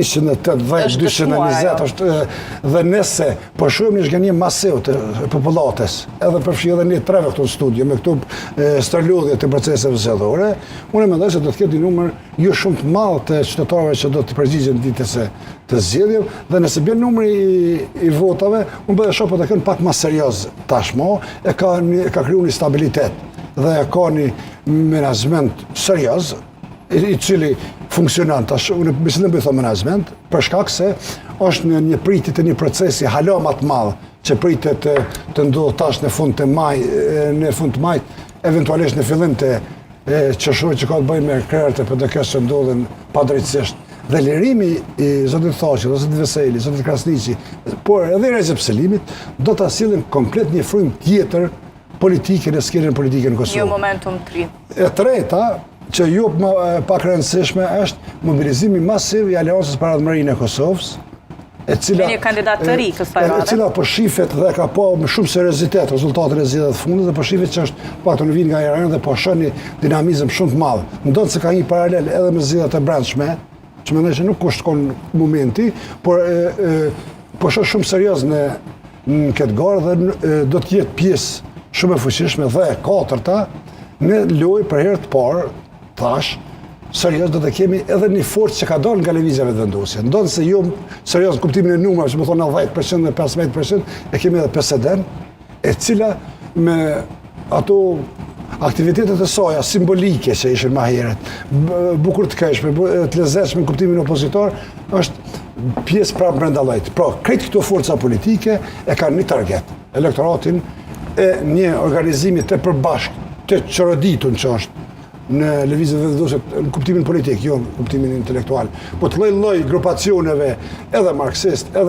220 është dhe nëse po shohim një zhgënjim masiv të popullatës, edhe përfshi edhe një treve këtu në studio, me këtu stërlodhje të proceseve zgjedhore, unë mendoj se do të ketë një numër jo shumë të madh të qytetarëve që do të përgjigjen ditës të zgjedhjeve, dhe nëse bën numri i votave, unë bëhet shoh po të kenë pak më serioz tashmë, ka krijuar një stabilitet dhe ka një menaxhment serioz i cili funksionon tash, unë besoj në bëjë menaxhment, për shkak se është në një pritje të një procesi hala më të madh që pritet të ndodhë tash në fund të majit, eventualisht në fillim të qershorit që ka të bëjë me krerët e PDK-s që ndodhen padrejtësisht. Dhe lirimi i zotit Thaçi, zotit Veseli, zotit Krasniqi, por edhe Recep Selimit, do ta sillin komplet një frymë tjetër politike në skenën politike në Kosovë. Një momentum të ri. E treta, që jo pak rëndësishme, është mobilizimi masiv i Aleancës për Ardhmërinë e Kosovës, e një kandidat të ri kësaj radhe. E cila po shifet dhe ka po me shumë seriozitet rezultatet e zgjedhjeve të fundit, dhe po shifet që është pak të në vit nga Irani dhe po shon një dinamizëm shumë të madh. Ndonë se ka një paralel edhe me zgjedhjet e brendshme, që mendoj që nuk kushton momenti, por po shoh shumë serioz në këtë garë dhe do të jetë pjesë shumë e fuqishme dhe e katërta në lojë për herë të parë, thash, serios do të kemi edhe një forcë që ka dalë nga lëvizjeve të vendosjes. Ndonë se jo serios në kuptimin e numrave, që më thonë 90% dhe 15%, e kemi edhe PSD-n, e cila me ato aktivitetet e saj simbolike që ishin më herët, bukur të këndshme, të lezetshme në kuptimin opozitor, është pjesë prapë brenda llojit. Pra, krejt këto forca politike e kanë një target, elektoratin e një organizimi të përbashkët, të çoroditur që është në lëvizjet vendosur në kuptimin politik, jo në kuptimin intelektual, po të lloj-lloj grupacioneve, edhe marksist, edhe